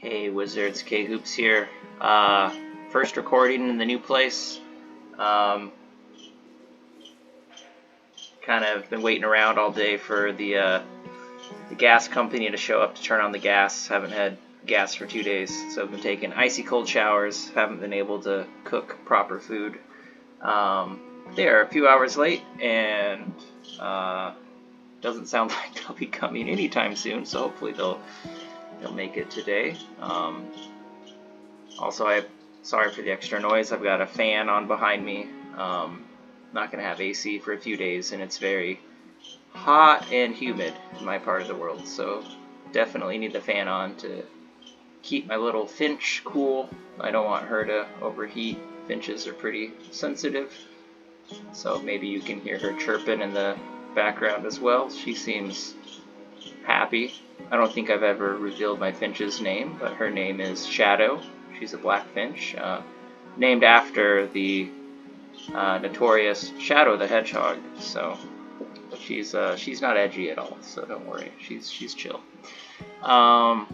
Hey Wizards, K-Hoops here. First recording in the new place. Kind of been waiting around all day for the gas company to show up to turn on the gas. Haven't had gas for 2 days, so I've been taking icy cold showers. Haven't been able to cook proper food. They are a few hours late, and doesn't sound like they'll be coming anytime soon. So hopefully they'll make it today. Also, sorry for the extra noise. I've got a fan on behind me. Not going to have AC for a few days, and it's very hot and humid in my part of the world. So definitely need the fan on to keep my little Finch cool. I don't want her to overheat. Finches are pretty sensitive. So maybe you can hear her chirping in the background as well. She seems happy. I don't think I've ever revealed my Finch's name, but her name is Shadow. She's a black finch, named after the notorious Shadow the Hedgehog. So she's not edgy at all, so don't worry. She's chill. And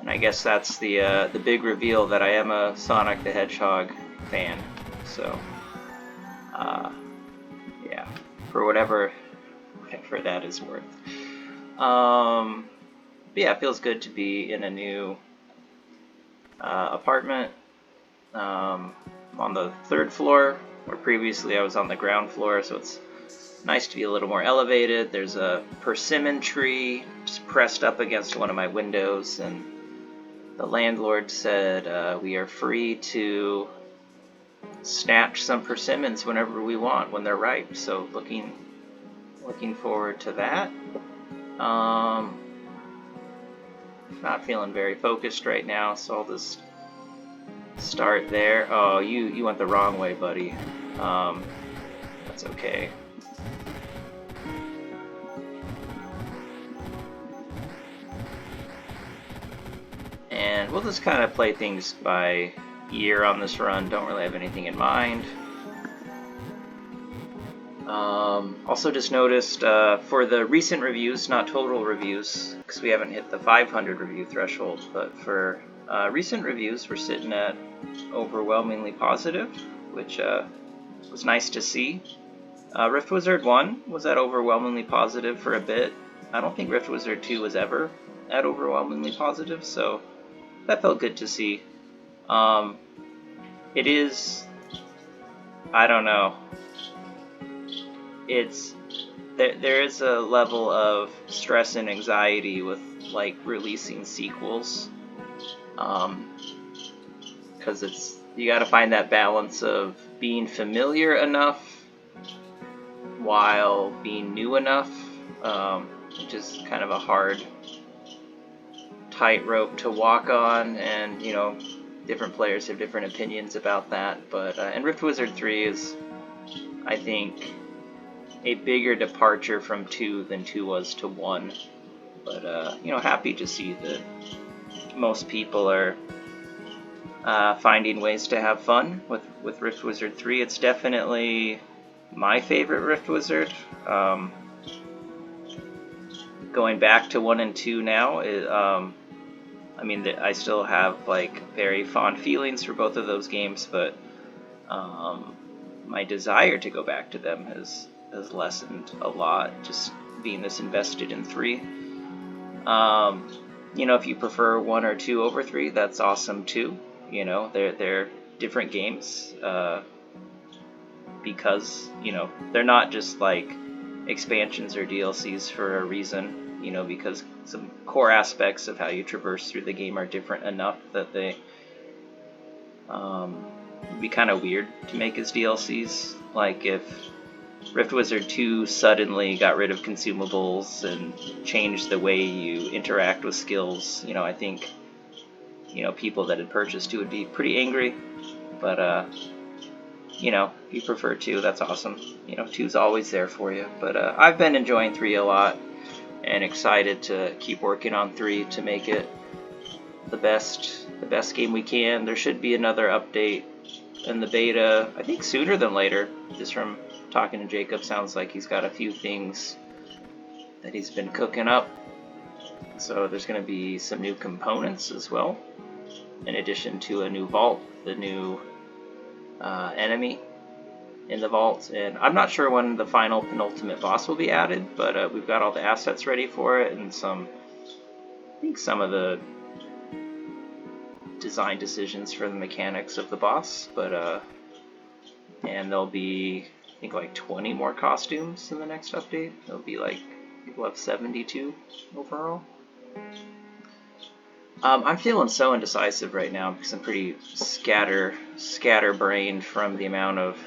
I guess that's the big reveal that I am a Sonic the Hedgehog fan. So yeah, for whatever that is worth. But yeah, it feels good to be in a new apartment. On the 3rd floor, where previously I was on the ground floor, so it's nice to be a little more elevated. There's a persimmon tree just pressed up against one of my windows, and the landlord said we are free to snatch some persimmons whenever we want, when they're ripe. So looking forward to that. Not feeling very focused right now, so I'll just start there. Oh, you went the wrong way, buddy. That's okay. And we'll just kind of play things by ear on this run. Don't really have anything in mind. Also just noticed for the recent reviews, not total reviews, because we haven't hit the 500 review threshold, but for recent reviews, we're sitting at overwhelmingly positive, which was nice to see. Rift Wizard 1 was at overwhelmingly positive for a bit. I don't think Rift Wizard 2 was ever at overwhelmingly positive, so that felt good to see. It is, I don't know, there is a level of stress and anxiety with like releasing sequels, because you got to find that balance of being familiar enough while being new enough, which is kind of a hard tightrope to walk on, and different players have different opinions about that. But and Rift Wizard 3 is, I think, a bigger departure from 2 than 2 was to 1. But happy to see that most people are finding ways to have fun with Rift Wizard 3. It's definitely my favorite Rift Wizard. Going back to 1 and 2 now, I still have like very fond feelings for both of those games, but my desire to go back to them has lessened a lot, just being this invested in 3. If you prefer 1 or 2 over 3, that's awesome too. They're different games, because they're not just like expansions or DLCs for a reason. Because some core aspects of how you traverse through the game are different enough that they would be kind of weird to make as DLCs. Like if Rift Wizard 2 suddenly got rid of consumables and changed the way you interact with skills, I think people that had purchased 2 would be pretty angry. But if you prefer 2, that's awesome. 2's always there for you. But I've been enjoying 3 a lot, and excited to keep working on 3 to make it the best game we can. There should be another update in the beta, I think sooner than later. Just from talking to Jacob, sounds like he's got a few things that he's been cooking up. So there's going to be some new components as well, in addition to a new vault, the new enemy in the vault. And I'm not sure when the final penultimate boss will be added, but we've got all the assets ready for it, and I think some of the design decisions for the mechanics of the boss. And there'll be, I think, like 20 more costumes in the next update. There'll be like, we'll have 72 overall. I'm feeling so indecisive right now because I'm pretty scatterbrained from the amount of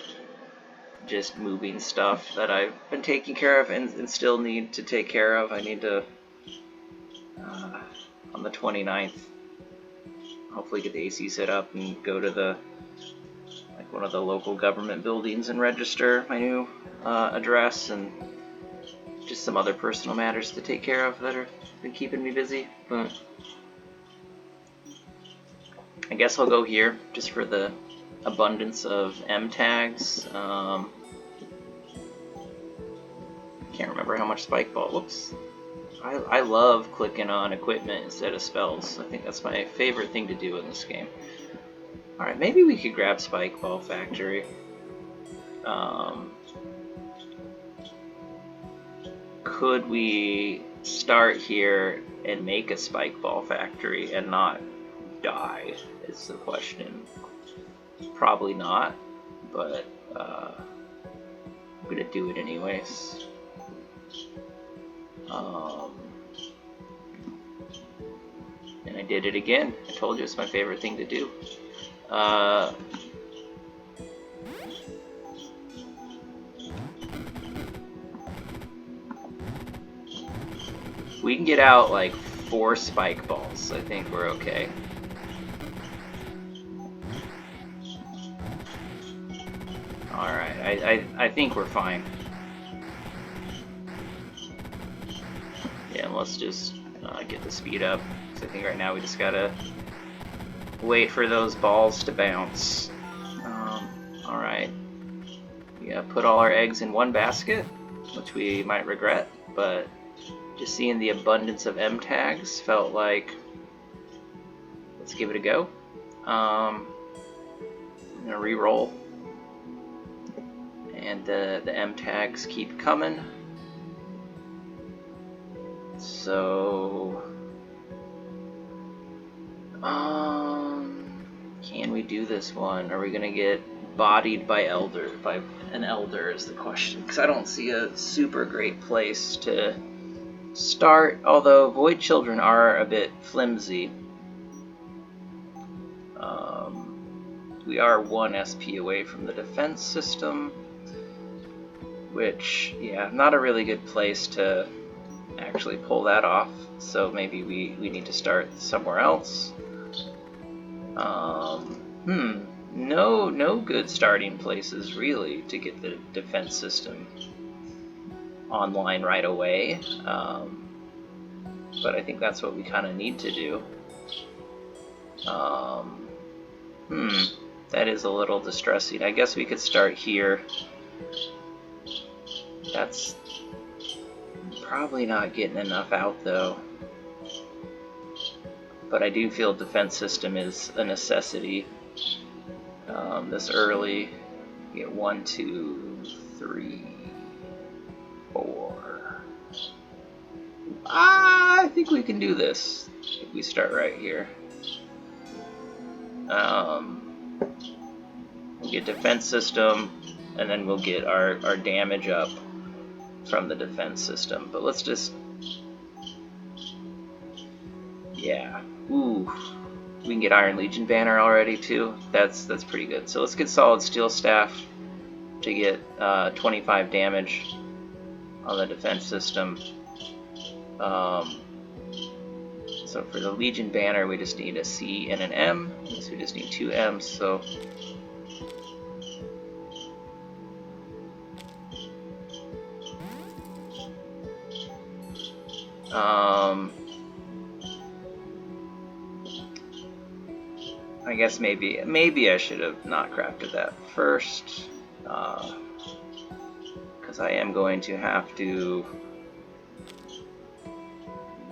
just moving stuff that I've been taking care of and still need to take care of. I need to, on the 29th, hopefully get the AC set up and go to one of the local government buildings and register my new address, and just some other personal matters to take care of that have been keeping me busy. But I guess I'll go here just for the abundance of M tags. Can't remember how much spike ball. Whoops. I love clicking on equipment instead of spells. I think that's my favorite thing to do in this game. Alright, maybe we could grab Spike Ball Factory. Could we start here and make a Spike Ball Factory and not die, is the question. Probably not, but I'm gonna do it anyways. And I did it again. I told you it's my favorite thing to do. We can get out like 4 spike balls. I think we're okay. Alright, I think we're fine. Yeah, let's just get the speed up. So I think right now we just gotta wait for those balls to bounce. Alright. Yeah, put all our eggs in one basket, which we might regret, but just seeing the abundance of M tags felt like, let's give it a go. I'm gonna re-roll, and the M tags keep coming. So, can we do this one? Are we gonna get bodied by an elder is the question, because I don't see a super great place to start, although Void Children are a bit flimsy. We are 1 SP away from the defense system, which, yeah, not a really good place to actually pull that off, so maybe we need to start somewhere else. No good starting places really to get the defense system online right away, but I think that's what we kind of need to do. That is a little distressing. I guess we could start here. That's probably not getting enough out though, but I do feel defense system is a necessity this early. Get 1, 2, 3, 4. I think we can do this if we start right here. We'll get defense system, and then we'll get our damage up from the defense system. But let's just, yeah, ooh, we can get Iron Legion banner already too. That's pretty good. So let's get Solid Steel Staff to get 25 damage on the defense system. So for the Legion banner, we just need a C and an M. So we just need 2 M's. So I guess maybe I should have not crafted that first, because I am going to have to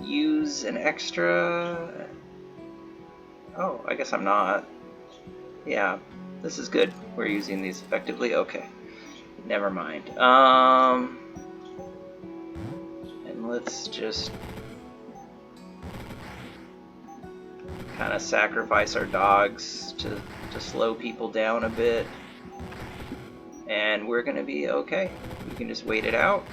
use an extra? Oh, I guess I'm not. Yeah, this is good. We're using these effectively. Okay, never mind. And let's just kind of sacrifice our dogs to slow people down a bit. And we're gonna be okay. We can just wait it out.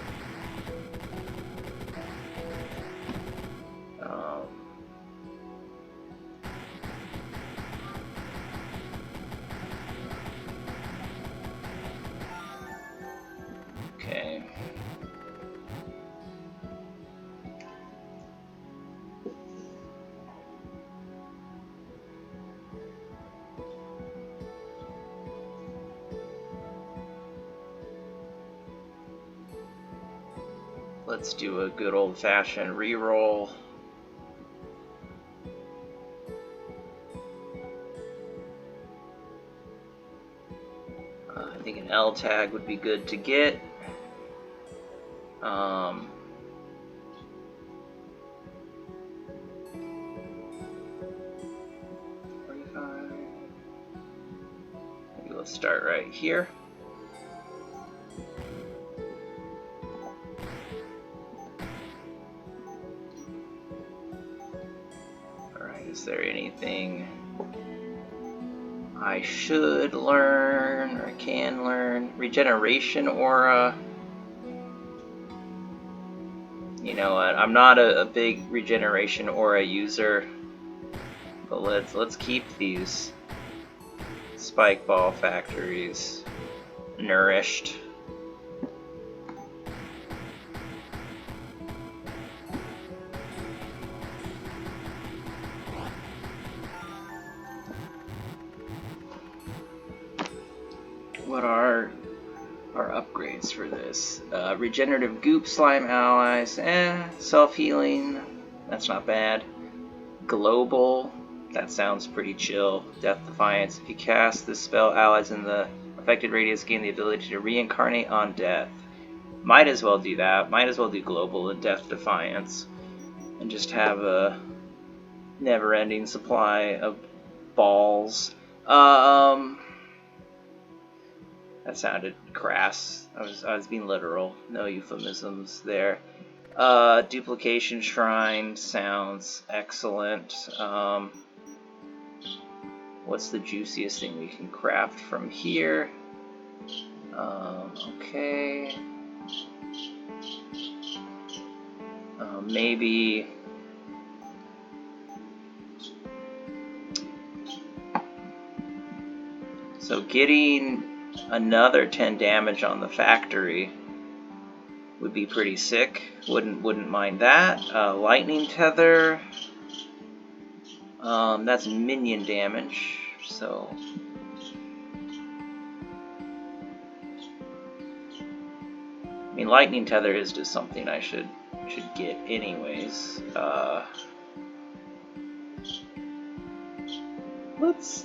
Okay. Let's do a good old-fashioned reroll. I think an L tag would be good to get. 45. Maybe let's start right here. Alright, is there anything I should learn or can learn? Regeneration aura. You know what? I'm not a big regeneration aura user, but let's keep these spike ball factories nourished. What are our upgrades for this? Regenerative goop slime allies, self-healing, that's not bad. Global, that sounds pretty chill. Death Defiance, if you cast this spell, allies in the affected radius gain the ability to reincarnate on death. Might as well do that. Might as well do Global and Death Defiance and just have a never-ending supply of balls. That sounded crass. I was being literal. No euphemisms there. Duplication Shrine sounds excellent. What's the juiciest thing we can craft from here? Okay. Maybe... So getting another 10 damage on the factory would be pretty sick. Wouldn't mind that. Lightning Tether. That's minion damage, so... I mean, Lightning Tether is just something I should get anyways.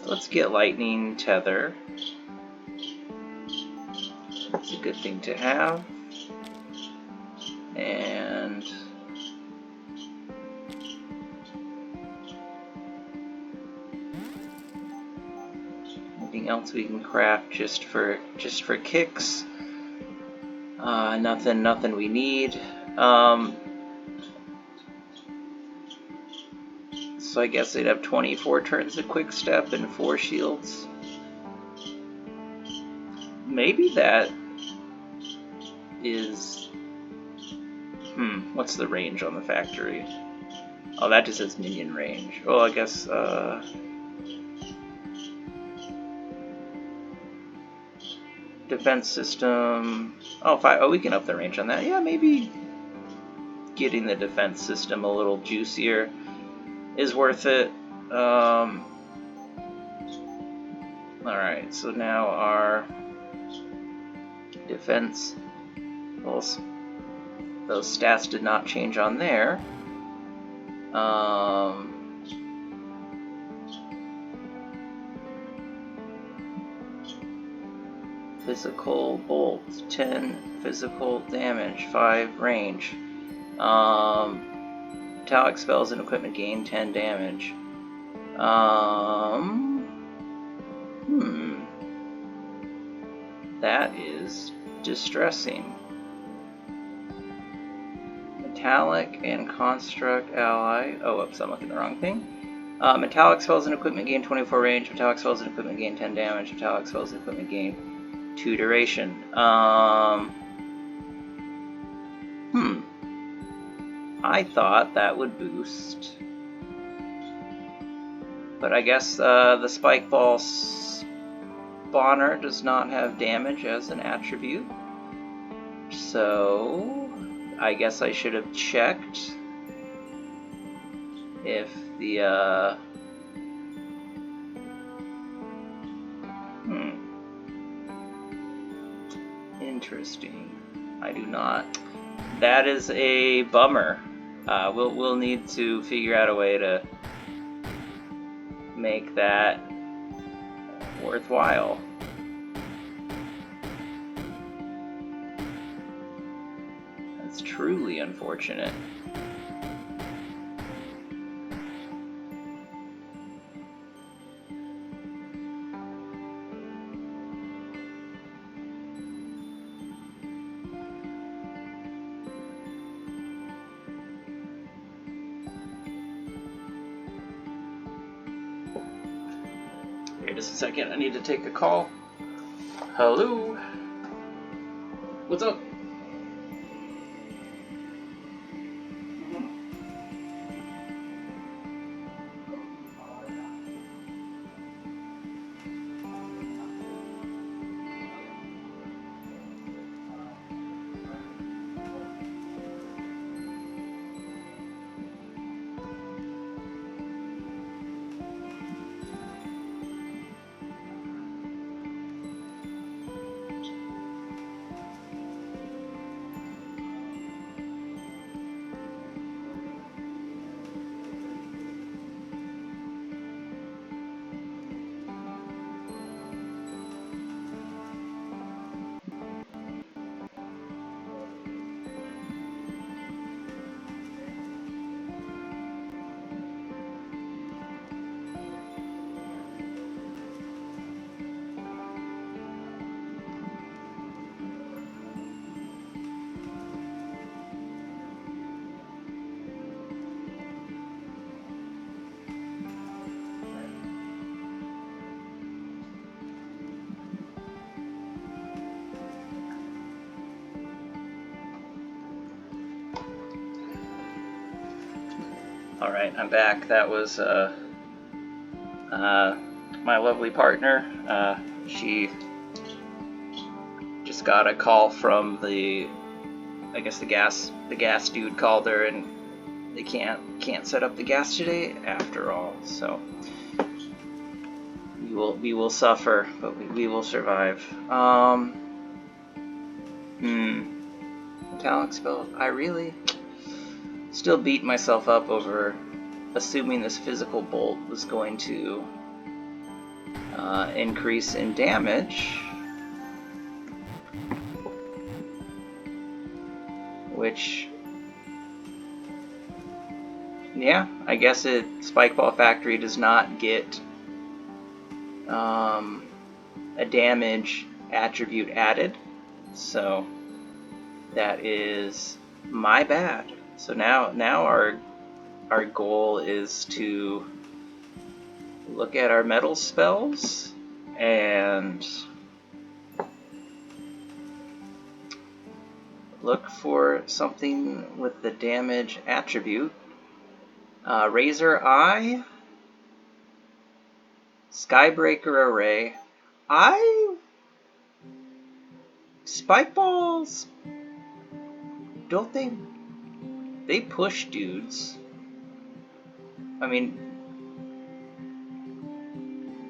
Let's get Lightning Tether. It's a good thing to have. And anything else we can craft just for kicks? Nothing we need. So I guess they'd have 24 turns of quick step and 4 shields. Maybe that is... what's the range on the factory? Oh, that just says minion range. Oh, I guess, defense system... Oh, we can up the range on that. Yeah, maybe getting the defense system a little juicier is worth it. Alright, so now our defense... Well, those stats did not change on there. Physical bolt, 10 physical damage, 5 range. Metallic spells and equipment gain 10 damage. That is distressing. Metallic and construct ally. Oh, oops, I'm looking at the wrong thing. Metallic spells and equipment gain 24 range. Metallic spells and equipment gain 10 damage. Metallic spells and equipment gain 2 duration. I thought that would boost. But I guess the Spike Ball spawner does not have damage as an attribute. So I guess I should have checked if the interesting. I do not. That is a bummer. We'll need to figure out a way to make that worthwhile. That's truly unfortunate. Just a second, I need to take a call. Hello? What's up? Alright, I'm back. That was my lovely partner. She just got a call from I guess the gas dude called her, and they can't set up the gas today after all. So we will suffer, but we will survive. Metallic spell. I really still beat myself up over assuming this physical bolt was going to increase in damage, which, yeah, I guess Spike Ball Factory does not get a damage attribute added, so that is my bad. So now our goal is to look at our metal spells and look for something with the damage attribute. Razor Eye, Skybreaker Array. Spike Balls, don't they push dudes? I mean,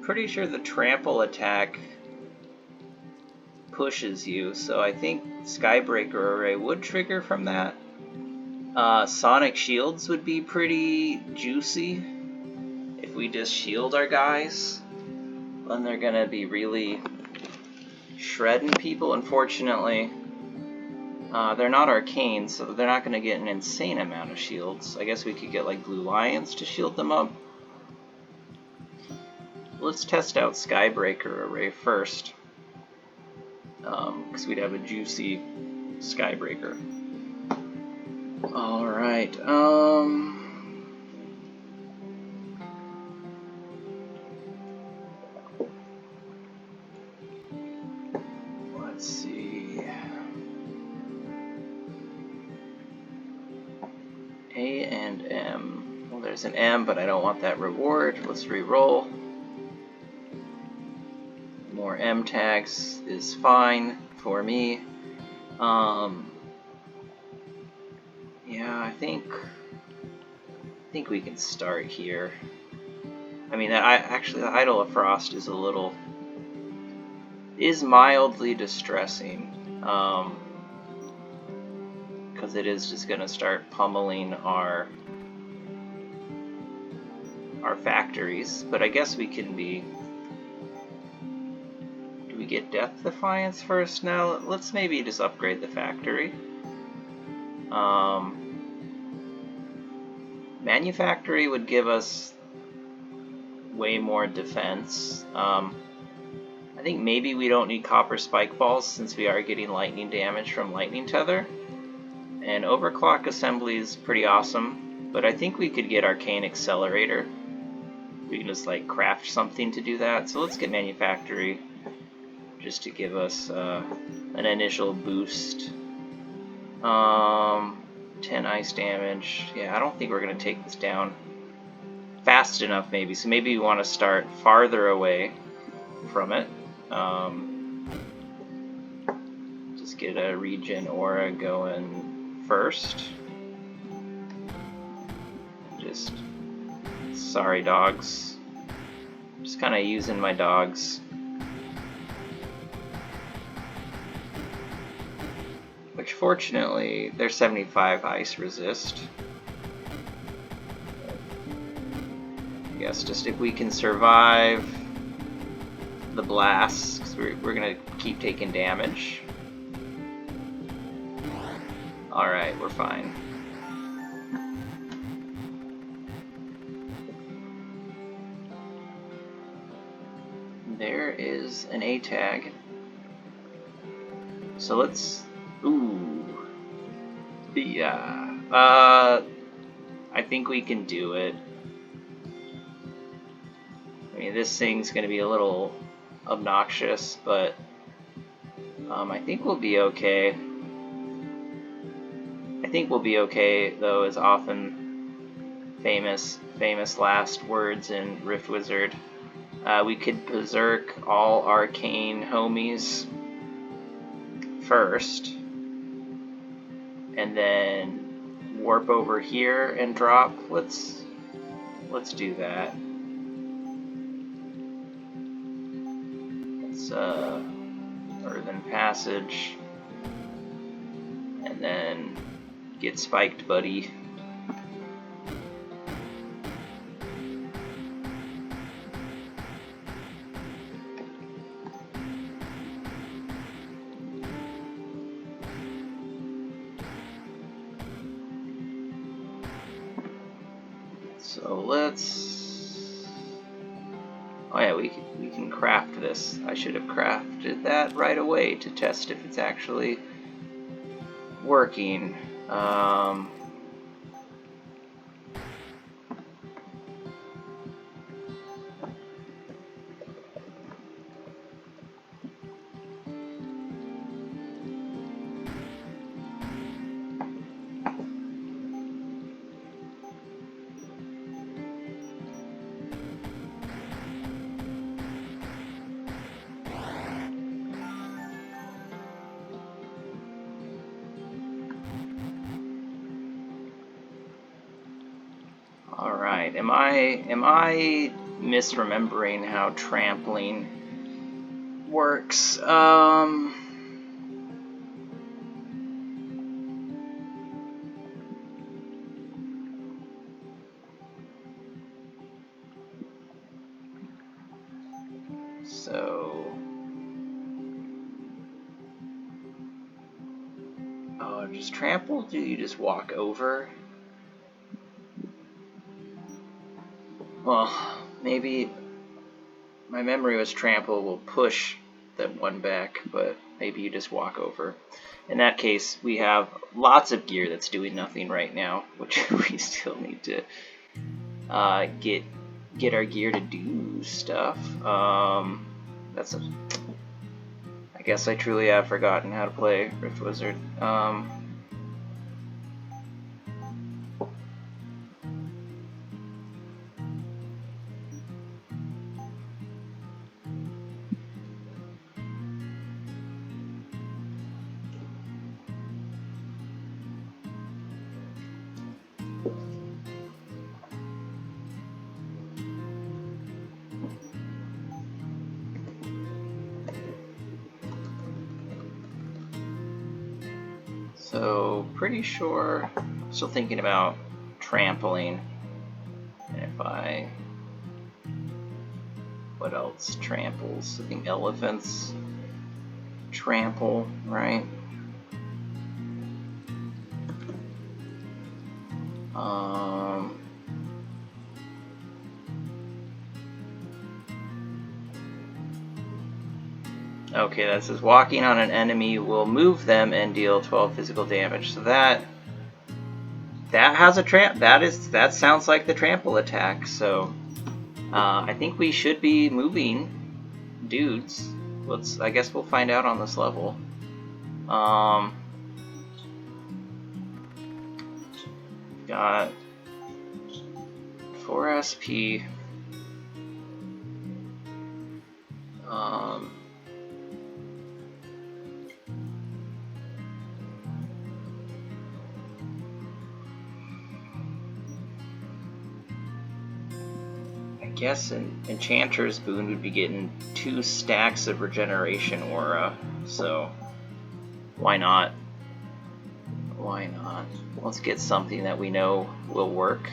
pretty sure the trample attack pushes you, so I think Skybreaker Array would trigger from that. Sonic Shields would be pretty juicy. If we just shield our guys, then they're gonna be really shredding people. Unfortunately, They're not arcane, so they're not going to get an insane amount of shields. I guess we could get like blue lions to shield them up. Let's test out Skybreaker Array first, because we'd have a juicy Skybreaker. Alright, let's see. A and M. Well, there's an M, but I don't want that reward. Let's re-roll. More M tags is fine for me. Yeah, I think we can start here. I mean, actually the Idol of Frost is mildly distressing, because it is just gonna start pummeling our factories. But I guess we can be. Do we get Death Defiance first now? Let's maybe just upgrade the factory. Manufactory would give us way more defense. I think maybe we don't need Copper Spike Balls since we are getting lightning damage from Lightning Tether. And Overclock Assembly is pretty awesome, but I think we could get Arcane Accelerator. We can just like craft something to do that. So let's get Manufactory just to give us an initial boost. 10 ice damage. Yeah, I don't think we're going to take this down fast enough maybe. So maybe we want to start farther away from it. Just get a regen aura going first. Just sorry dogs. Just kind of using my dogs. Which fortunately, they're 75 ice resist. I guess just if we can survive the blasts, because we're gonna keep taking damage. Alright, we're fine. There is an A tag. So let's. Ooh. Yeah. I think we can do it. I mean, this thing's gonna be a little obnoxious, but I think we'll be okay. I think we'll be okay, though, is often famous last words in Rift Wizard. We could berserk all arcane homies first, and then warp over here and drop. Let's do that. Let's Earthen Passage, and then get spiked, buddy. So let's. Oh yeah, we can craft this. I should have crafted that right away to test if it's actually working. Alright, am I misremembering how trampling works? So Just trample? Do you just walk over? Well, maybe my memory was trample will push that one back, but maybe you just walk over. In that case, we have lots of gear that's doing nothing right now, which we still need to get our gear to do stuff. I guess I truly have forgotten how to play Rift Wizard. So, pretty sure, I'm still thinking about trampling. And if what else tramples? I think elephants trample, right? Okay, that says walking on an enemy will move them and deal 12 physical damage. So that has a that sounds like the trample attack. So I think we should be moving dudes. I guess we'll find out on this level. Got 4 SP. I guess an Enchanter's Boon would be getting 2 stacks of Regeneration Aura, so why not? Why not? Let's get something that we know will work.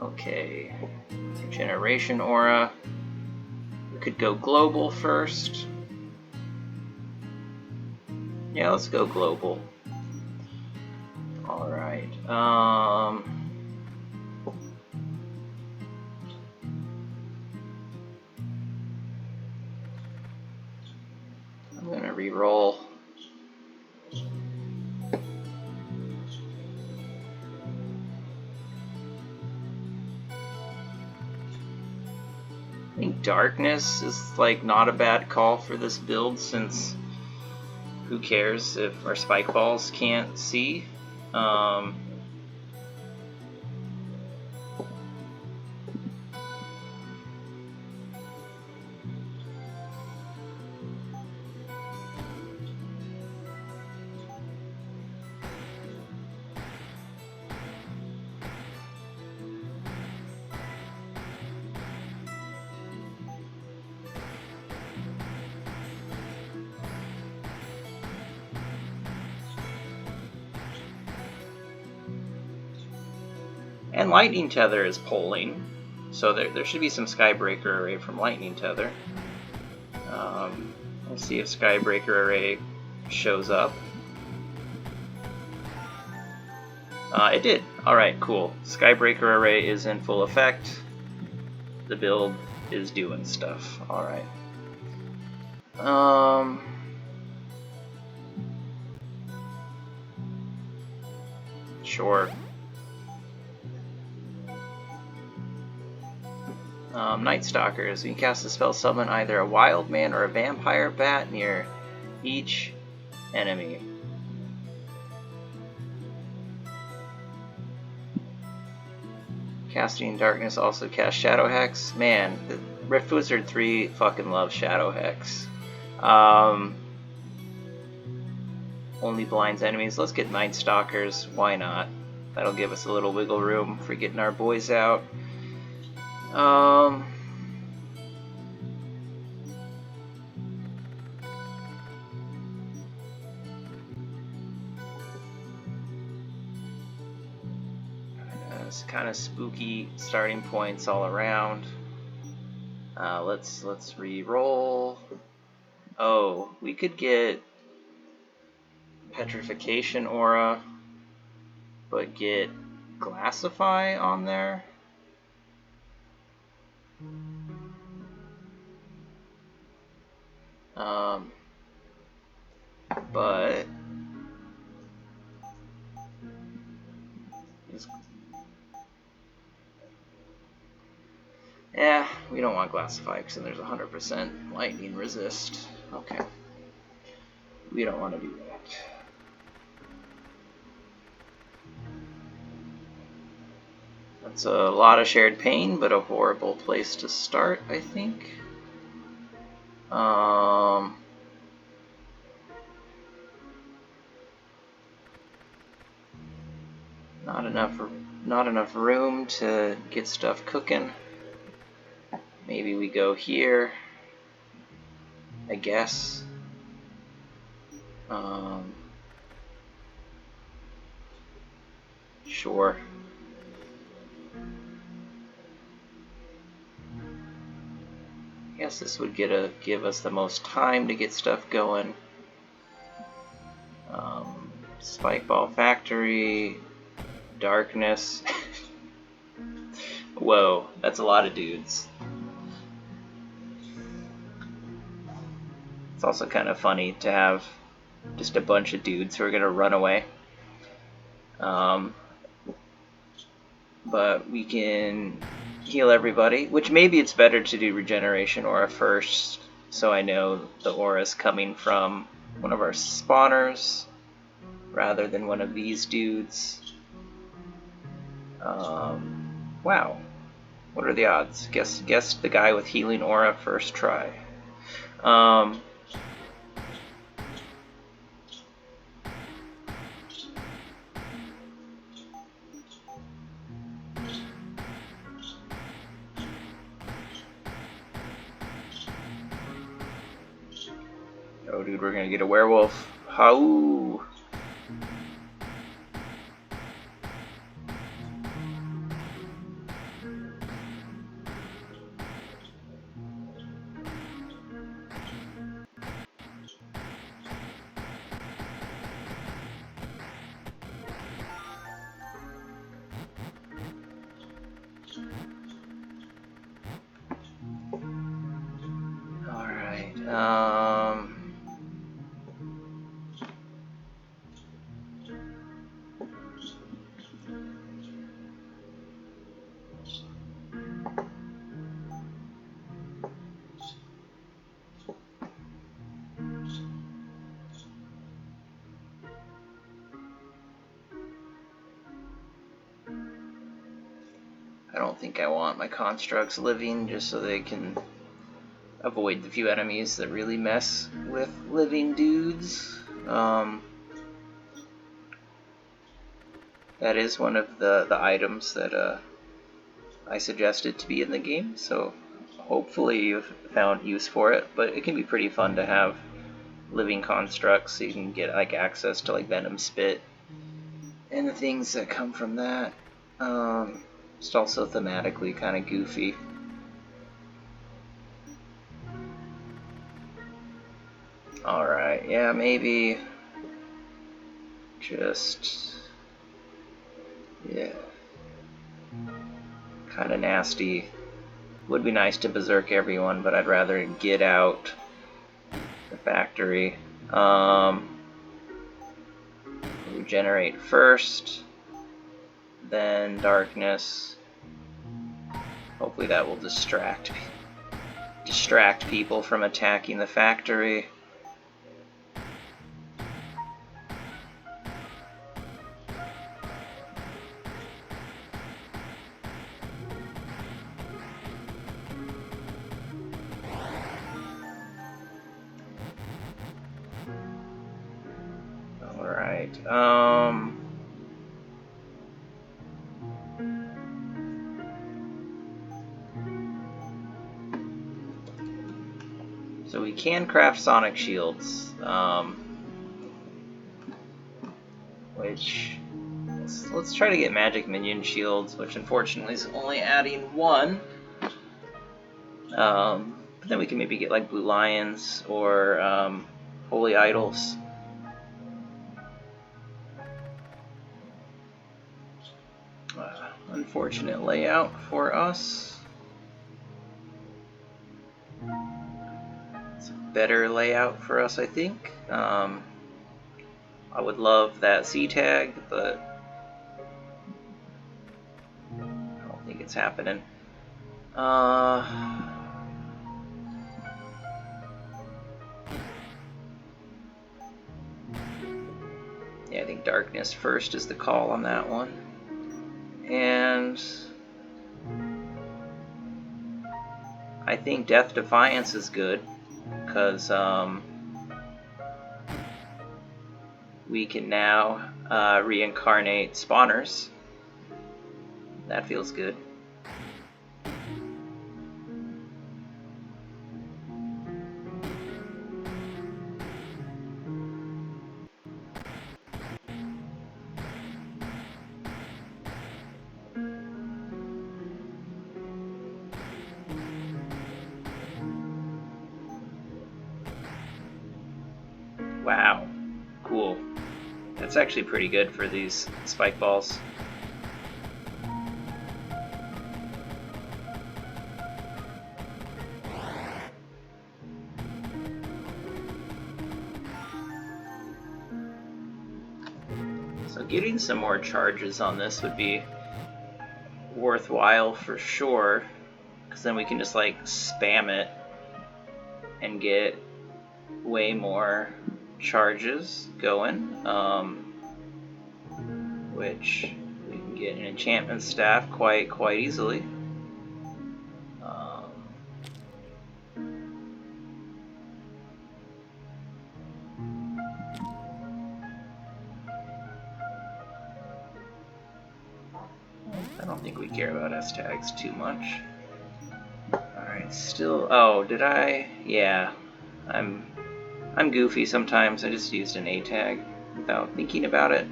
Okay. Regeneration Aura. We could go global first. Yeah, let's go global. Alright. I'm gonna re-roll. I think darkness is like not a bad call for this build, since who cares if our spike balls can't see? And Lightning Tether is pulling, so there should be some Skybreaker Array from Lightning Tether. We'll see if Skybreaker Array shows up. It did. Alright, cool. Skybreaker Array is in full effect. The build is doing stuff. Alright. Sure. Night Stalkers. You can cast a spell, summon either a wild man or a vampire bat near each enemy. Casting Darkness also casts Shadow Hex. Man, the Rift Wizard 3 fucking loves Shadow Hex. Only blinds enemies. Let's get Night Stalkers. Why not? That'll give us a little wiggle room for getting our boys out. It's kind of spooky starting points all around. Let's re-roll. Oh, we could get Petrification Aura, but get Glassify on there. But yeah, we don't want Glassify because then there's 100% lightning resist. Okay, we don't want to do that. That's a lot of shared pain, but a horrible place to start, I think. Not enough room to get stuff cooking. Maybe we go here, I guess. Sure. I guess this would give us the most time to get stuff going. Spikeball Factory, Darkness. Whoa, that's a lot of dudes. It's also kind of funny to have just a bunch of dudes who are going to run away. But we can heal everybody, which maybe it's better to do Regeneration Aura first, so I know the aura is coming from one of our spawners rather than one of these dudes. Wow, what are the odds? Guess the guy with Healing Aura first try. Oh, dude, we're gonna get a werewolf. How? I don't think I want my constructs living just so they can avoid the few enemies that really mess with living dudes. That is one of the items that I suggested to be in the game, so hopefully you've found use for it, but it can be pretty fun to have living constructs so you can get like access to like Venom Spit and the things that come from that. It's also thematically kind of goofy. Alright, yeah, maybe just, yeah, kind of nasty. Would be nice to berserk everyone, but I'd rather get out the factory. Regenerate first, then darkness. Hopefully that will distract people from attacking the factory. Alright, so we can craft sonic shields, which let's try to get magic minion shields, which unfortunately is only adding one. But then we can maybe get like Blue Lions or Holy Idols. Unfortunate layout for us. It's a better layout for us, I think. I would love that C tag, but I don't think it's happening. Yeah, I think Darkness first is the call on that one. And I think Death Defiance is good, because we can now reincarnate spawners. That feels good. Wow, cool. That's actually pretty good for these spike balls. So getting some more charges on this would be worthwhile for sure, because then we can just like spam it and get way more charges going, which we can get an enchantment staff quite easily. I don't think we care about S tags too much. Alright, still, oh, did I? Yeah, I'm goofy sometimes. I just used an A tag without thinking about it.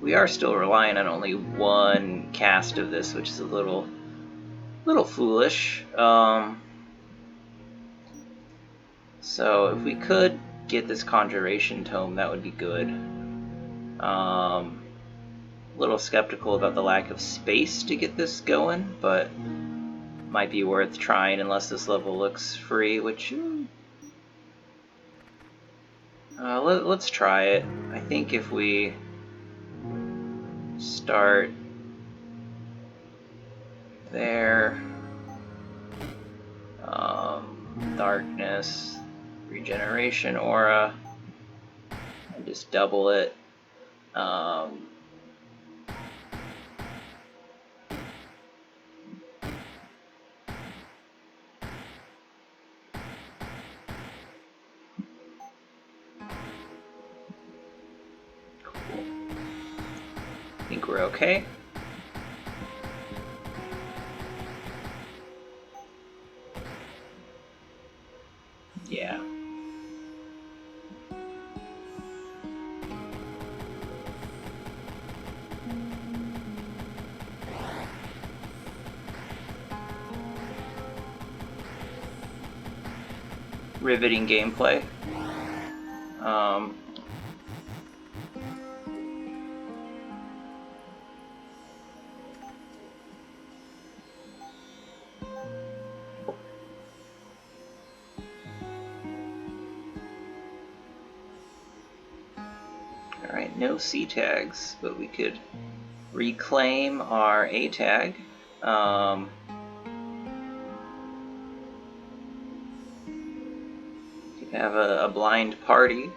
We are still relying on only one cast of this, which is a little foolish. So if we could get this Conjuration Tome, that would be good. A little skeptical about the lack of space to get this going, but might be worth trying unless this level looks free, which let's try it. I think if we start there, Darkness, Regeneration Aura, and just double it. Cool. I think we're okay. Yeah. Riveting gameplay. Alright, no C tags, but we could reclaim our A tag. Have a blind party.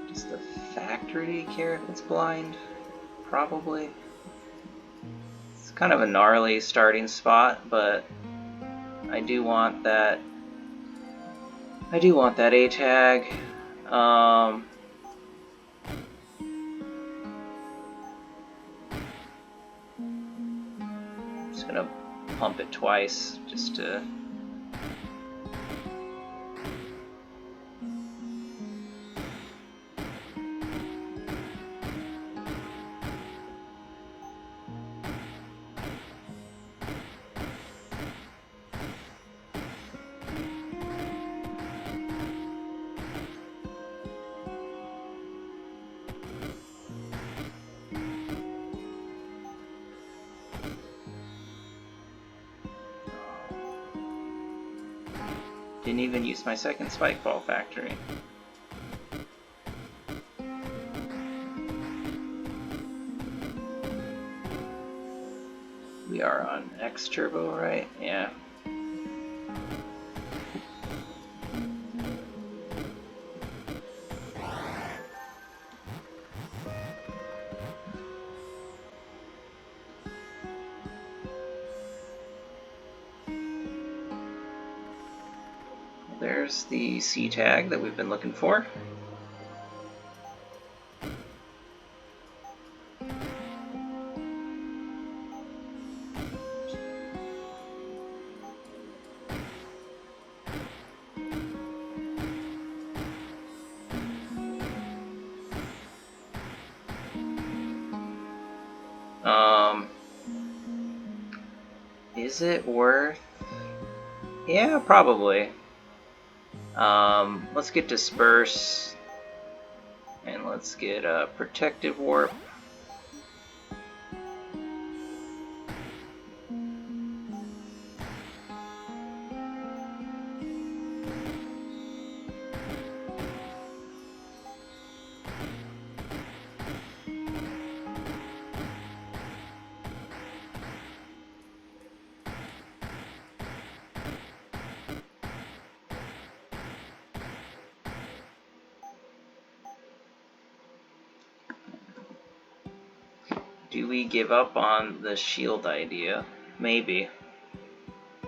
Does the factory care if it's blind? Probably. It's kind of a gnarly starting spot, but I do want that. I do want that A tag. Just gonna pump it twice just to Didn't even use my second spike ball factory. We are on X turbo, right? Yeah. There's the C tag that we've been looking for. Is it worth? Yeah, probably. Let's get Disperse, and let's get a Protective Warp. Do we give up on the shield idea? Maybe.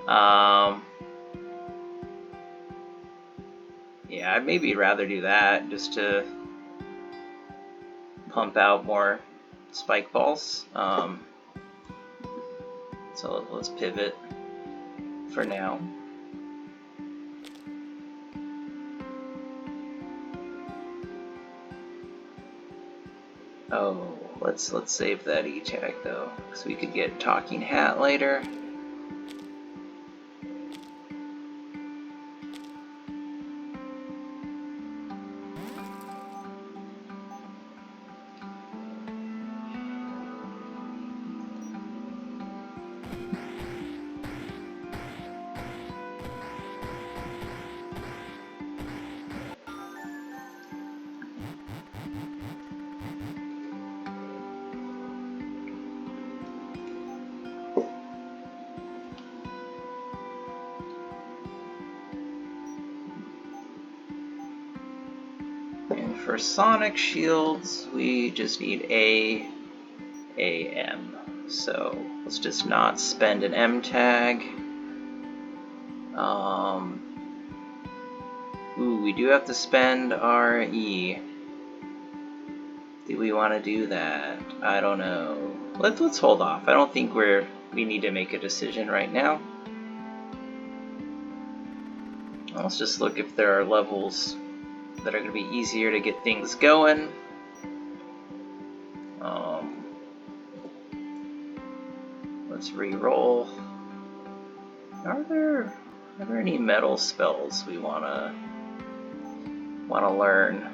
Yeah, I'd maybe rather do that just to pump out more spike balls. So let's pivot for now. Oh, let's save that E-tag though, because we could get Talking Hat later. And for Sonic Shields, we just need AM. So let's just not spend an M tag. Ooh, we do have to spend our E. Do we want to do that? I don't know. Let's hold off. I don't think we need to make a decision right now. Let's just look if there are levels that are going to be easier to get things going. Let's re-roll. Are there any metal spells we wanna learn?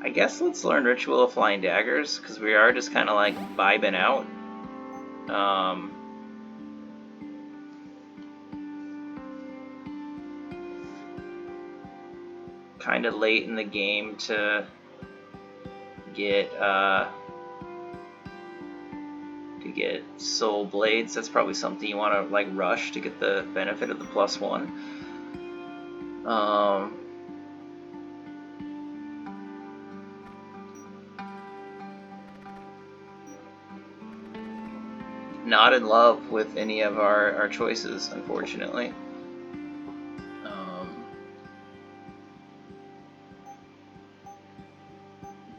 I guess let's learn Ritual of Flying Daggers, because we are just kind of like vibing out. Kind of late in the game to get Soul Blades. That's probably something you want to like rush to get the benefit of the +1. Not in love with any of our choices, unfortunately.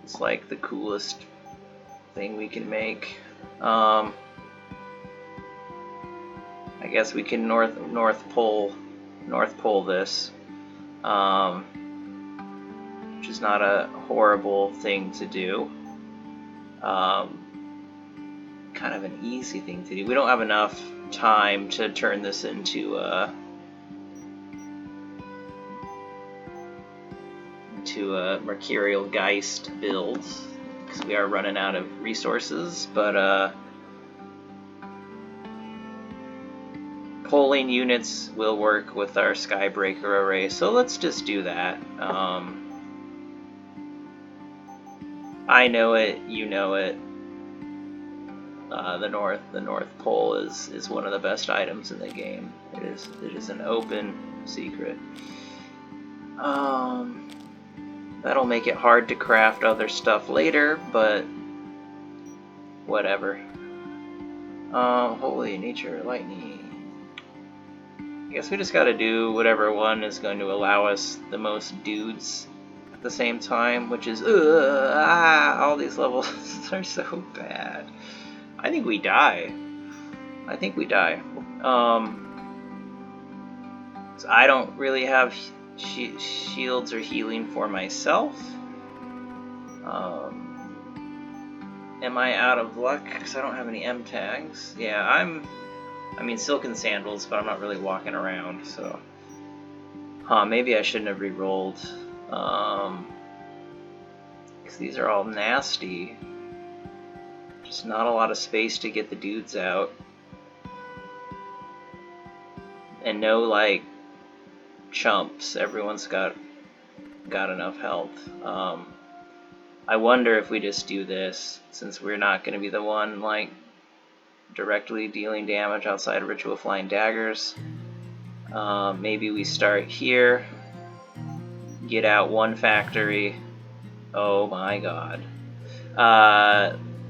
It's like the coolest thing we can make. I guess we can North Pole this, which is not a horrible thing to do. Kind of an easy thing to do. We don't have enough time to turn this into into a Mercurial Geist build because we are running out of resources, but polling units will work with our Skybreaker array, so let's just do that. I know it, you know it. The North Pole is one of the best items in the game. It is an open secret. That'll make it hard to craft other stuff later, but whatever. Holy nature, lightning. I guess we just gotta do whatever one is going to allow us the most dudes at the same time, which is all these levels are so bad. I think we die. So I don't really have shields or healing for myself. Am I out of luck because I don't have any M tags? Yeah, I mean Silken Sandals, but I'm not really walking around, so. Maybe I shouldn't have re-rolled. Because these are all nasty. Just not a lot of space to get the dudes out. And no, like, chumps. Everyone's got enough health. I wonder if we just do this, since we're not going to be the one, like, directly dealing damage outside of Ritual Flying Daggers. Maybe we start here, get out one factory. Oh my god.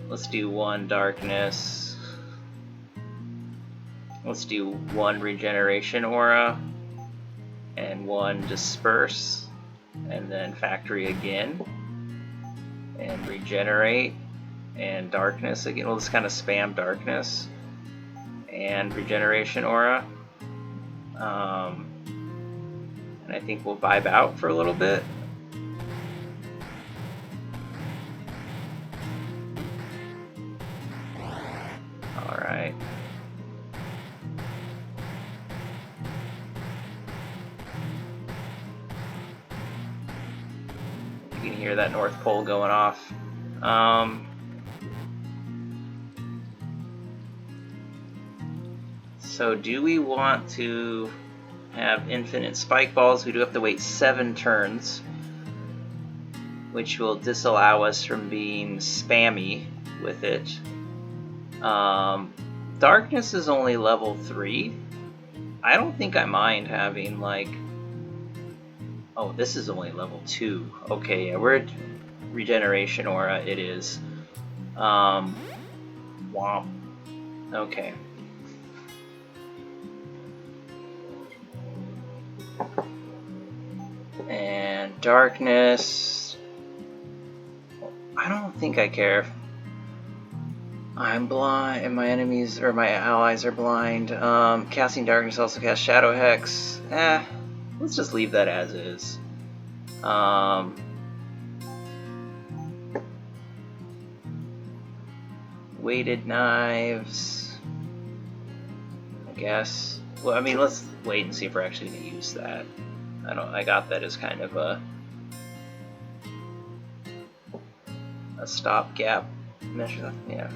Let's do one Darkness. Let's do one Regeneration Aura, and one Disperse, and then Factory again, and Regenerate, and Darkness again. We'll just kind of spam Darkness and Regeneration Aura. And I think we'll vibe out for a little bit. Alright. You can hear that North Pole going off. So do we want to have infinite spike balls? We do have to wait 7 turns, which will disallow us from being spammy with it. Darkness is only level 3. I don't think I mind having, like... Oh, this is only level 2. Okay, yeah, we're at Regeneration Aura, it is. Womp. Okay. And Darkness... I don't think I care. I'm blind, and my enemies, or my allies are blind. Casting Darkness also casts Shadow Hex. Let's just leave that as is. Weighted Knives, I guess. Well, I mean, let's wait and see if we're actually going to use that. I got that as kind of a stopgap measure. Yeah.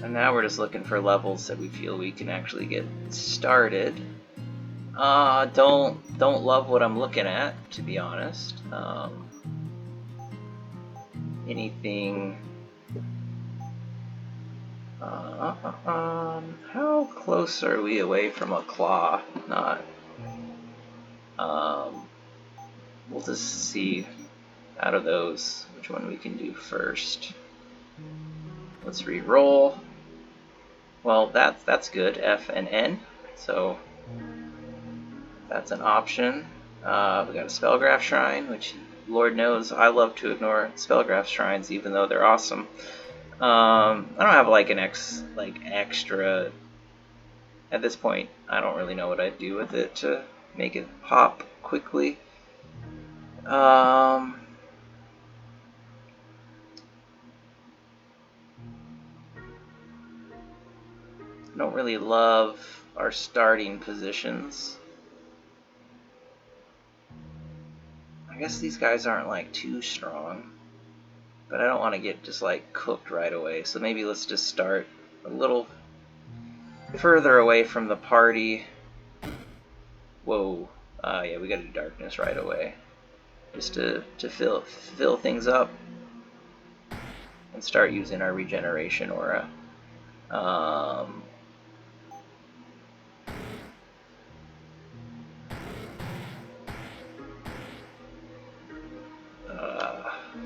And now we're just looking for levels that we feel we can actually get started. Don't love what I'm looking at, to be honest. Anything? How close are we away from a claw? Not. We'll just see out of those which one we can do first. Let's re-roll. Well, that's good. F and N. So that's an option. We got a Spellgraph Shrine, which Lord knows I love to ignore Spellgraph Shrines, even though they're awesome. I don't have like an extra. At this point, I don't really know what I'd do with it to make it pop quickly. I don't really love our starting positions. I guess these guys aren't like too strong, but I don't want to get just like cooked right away. So maybe let's just start a little further away from the party. Whoa. Yeah, we gotta do darkness right away. Just to fill things up and start using our regeneration aura.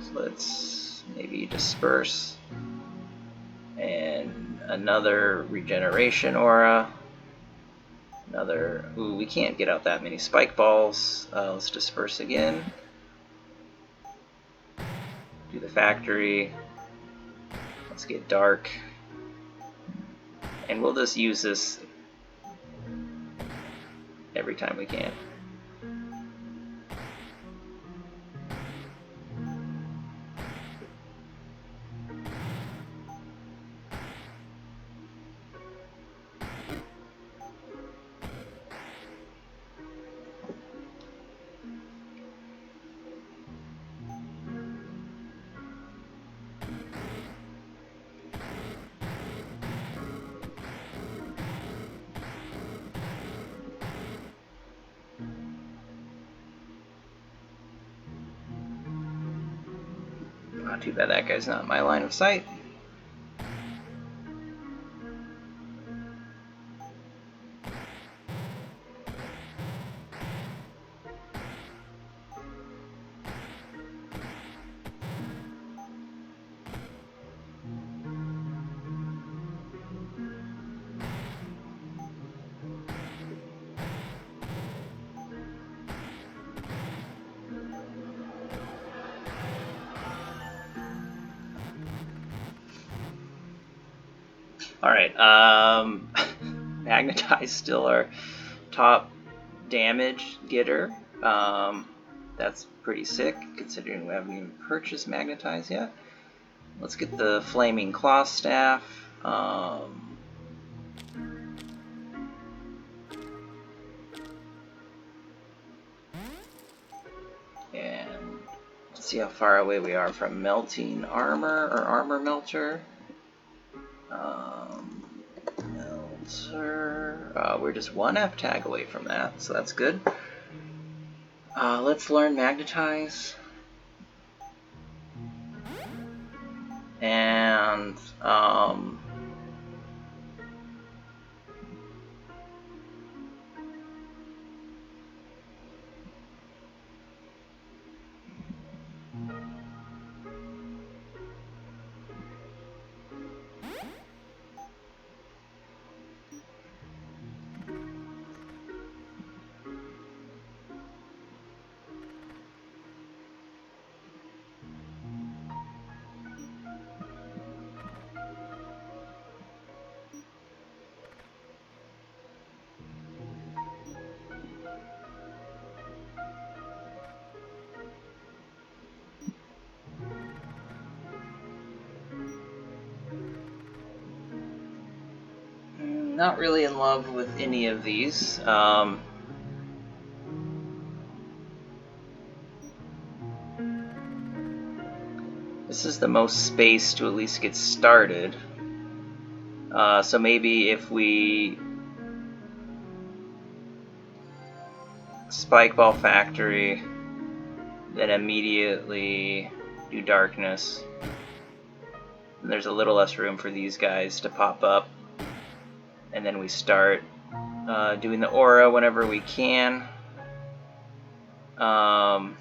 So let's maybe disperse and another regeneration aura. Another. Ooh, we can't get out that many spike balls. Let's disperse again. Do the factory. Let's get dark. And we'll just use this every time we can. Not too bad that guy's not in my line of sight. Alright, Magnetize still our top damage getter. That's pretty sick, considering we haven't even purchased Magnetize yet. Let's get the Flaming Claw Staff. And let's see how far away we are from Melting Armor or Armor Melter. We're just one F tag away from that, so that's good. Let's learn Magnetize. And not really in love with any of these. This is the most space to at least get started. So maybe if we Spike Ball Factory, then immediately do Darkness, and there's a little less room for these guys to pop up. And then we start doing the aura whenever we can. And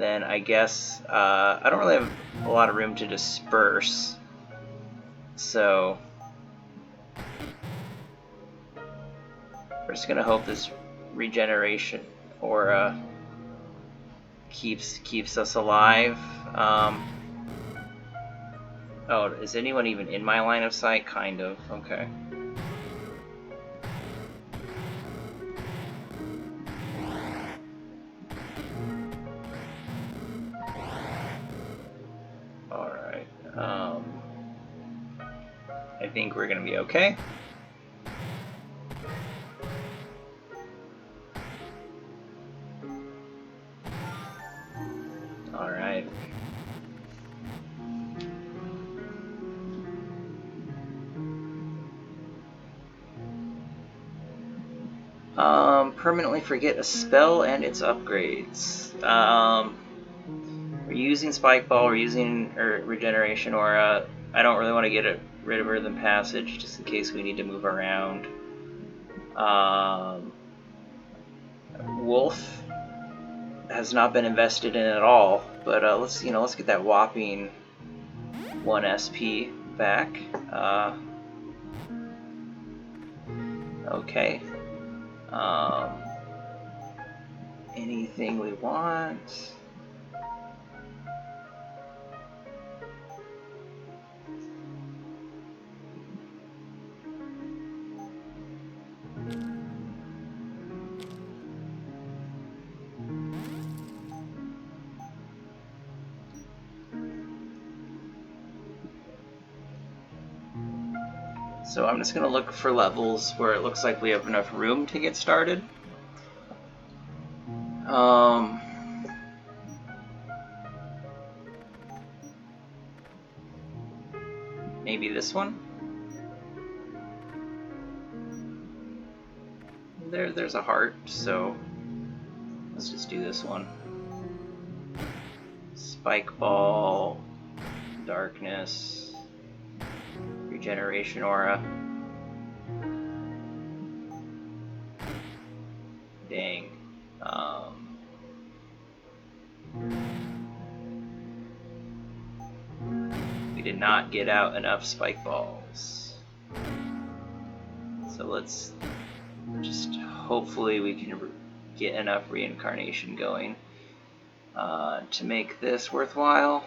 then I guess I don't really have a lot of room to disperse, so we're just gonna hope this regeneration aura keeps us alive. Oh, is anyone even in my line of sight? Kind of. Okay. Alright. I think we're gonna be okay. Permanently forget a spell and its upgrades. We're using Spike Ball, we're using Regeneration Aura. I don't really want to get rid of Rhythm Passage just in case we need to move around. Wolf has not been invested in at all, but let's get that whopping 1 SP back. Okay. Anything we want. So I'm just going to look for levels where it looks like we have enough room to get started. Maybe this one? There's a heart, so let's just do this one. Spike Ball, Darkness, Regeneration Aura. Dang. We did not get out enough Spike Balls. So let's just hopefully we can get enough reincarnation going to make this worthwhile.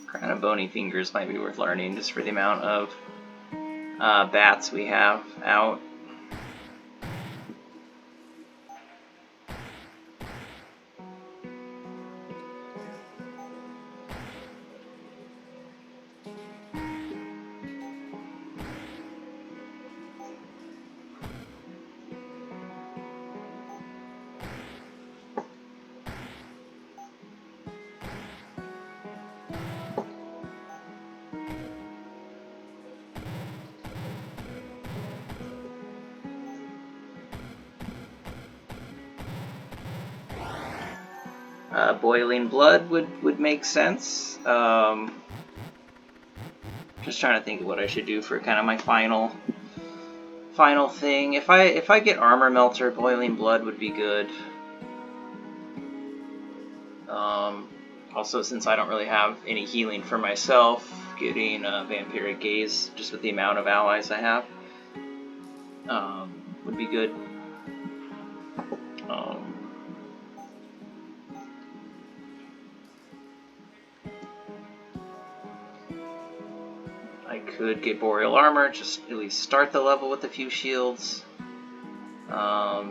Crown of Bony Fingers might be worth learning just for the amount of bats we have out. Boiling Blood would make sense. Just trying to think of what I should do for kind of my final thing. If I get Armor Melter, Boiling Blood would be good. Also, since I don't really have any healing for myself, getting Vampiric Gaze, just with the amount of allies I have, would be good. I could get Boreal Armor, just at least start the level with a few shields. I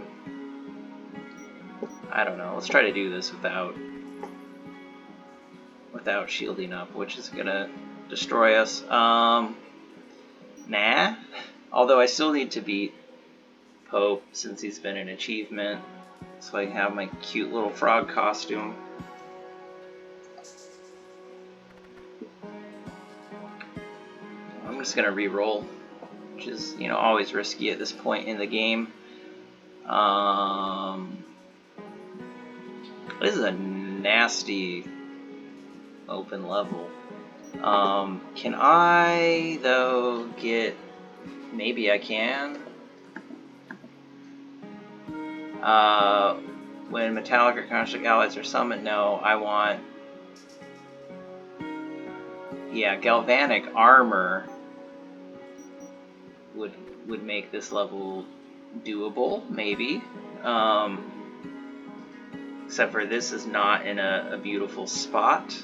don't know, let's try to do this without shielding up, which is gonna destroy us. Nah. Although I still need to beat Pope since he's been an achievement, so I can have my cute little frog costume. I'm just gonna re-roll, which is, always risky at this point in the game. This is a nasty open level. Can I, though, get... Maybe I can. When metallic or construct allies are summoned, no, I want... Yeah, Galvanic Armor would make this level doable, maybe. Except for this is not in a beautiful spot.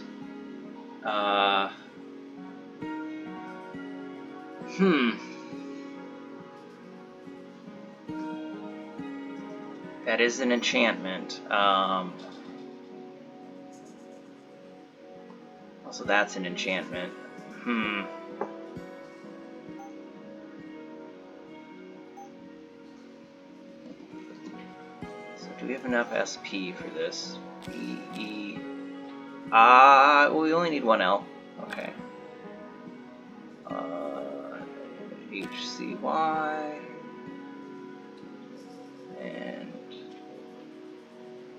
That is an enchantment. Also, that's an enchantment. So do we have enough SP for this? We only need one L. Okay. HCY and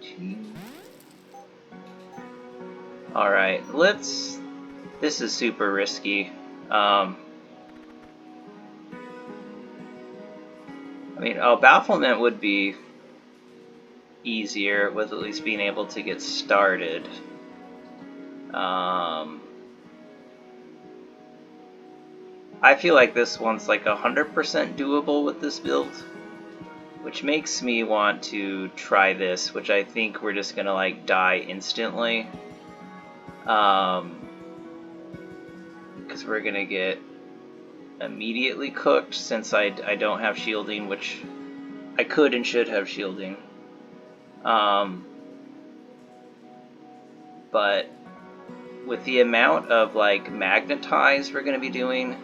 T. Alright, let's... This is super risky. I mean, Bafflement would be easier with at least being able to get started. I feel like this one's like 100% doable with this build, which makes me want to try this, which I think we're just gonna like die instantly. Because we're gonna get immediately cooked since I don't have shielding, which I could and should have shielding. But with the amount of like magnetize we're gonna be doing,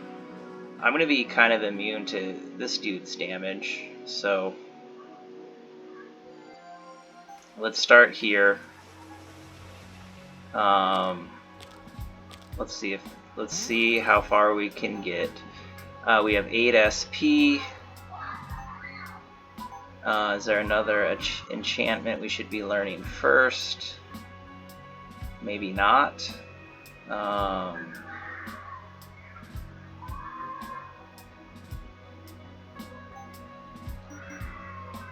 I'm gonna be kind of immune to this dude's damage. So let's start here. Let's see how far we can get. We have 8 SP. Is there another enchantment we should be learning first? Maybe not.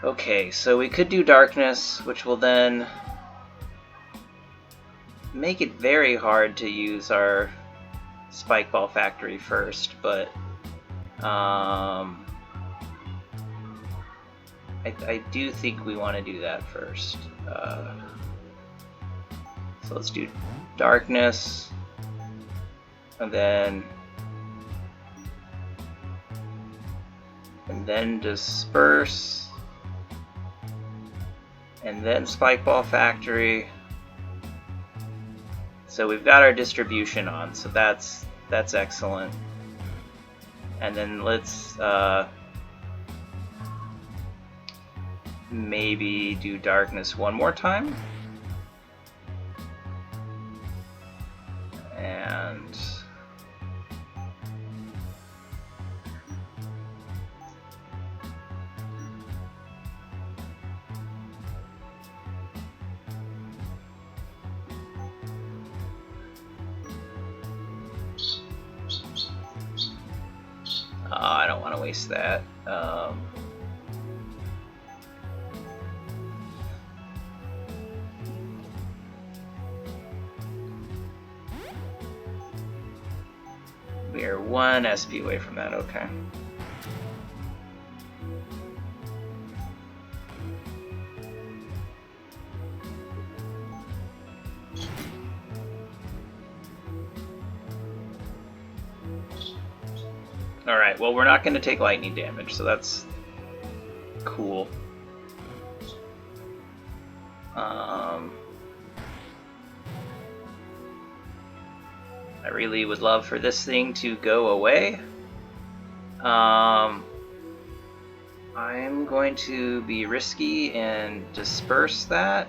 Okay, so we could do darkness, which will then make it very hard to use our Spike Ball Factory first, but I do think we want to do that first. So let's do darkness, and then disperse, and then Spike Ball Factory. So we've got our distribution on, so that's excellent. And then let's maybe do darkness one more time. And I don't want to waste that. We are 1 SP away from that, okay. Alright, well, we're not going to take lightning damage, so that's cool. I really would love for this thing to go away. I'm going to be risky and disperse that.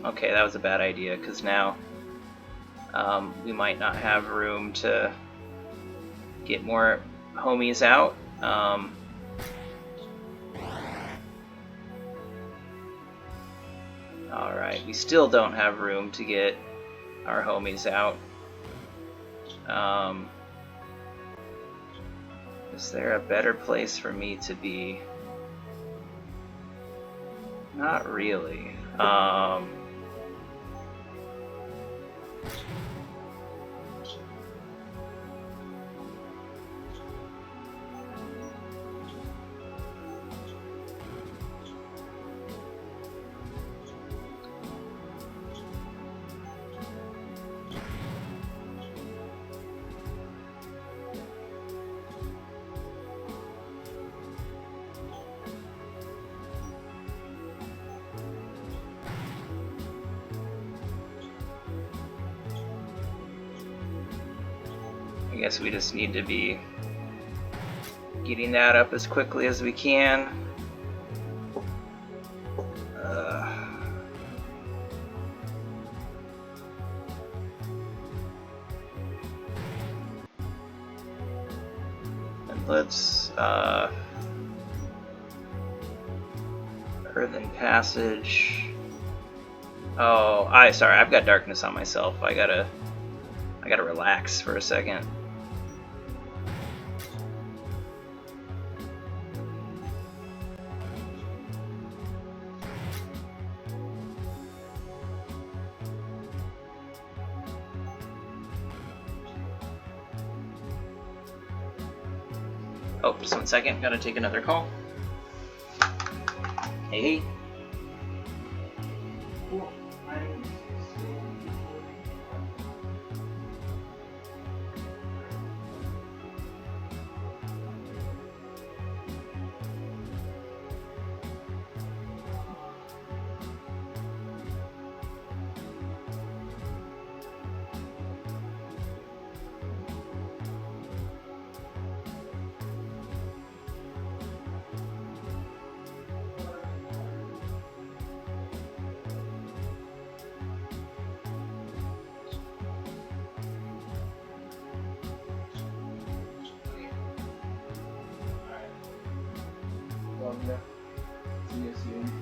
Okay, that was a bad idea, because now we might not have room to get more homies out. Alright, we still don't have room to get our homies out. Is there a better place for me to be? Not really. I guess we just need to be getting that up as quickly as we can. And let's Earthen Passage. Oh, sorry, I've got darkness on myself. I gotta relax for a second. Oh, just 1 second. Gotta take another call. Hey. See you soon.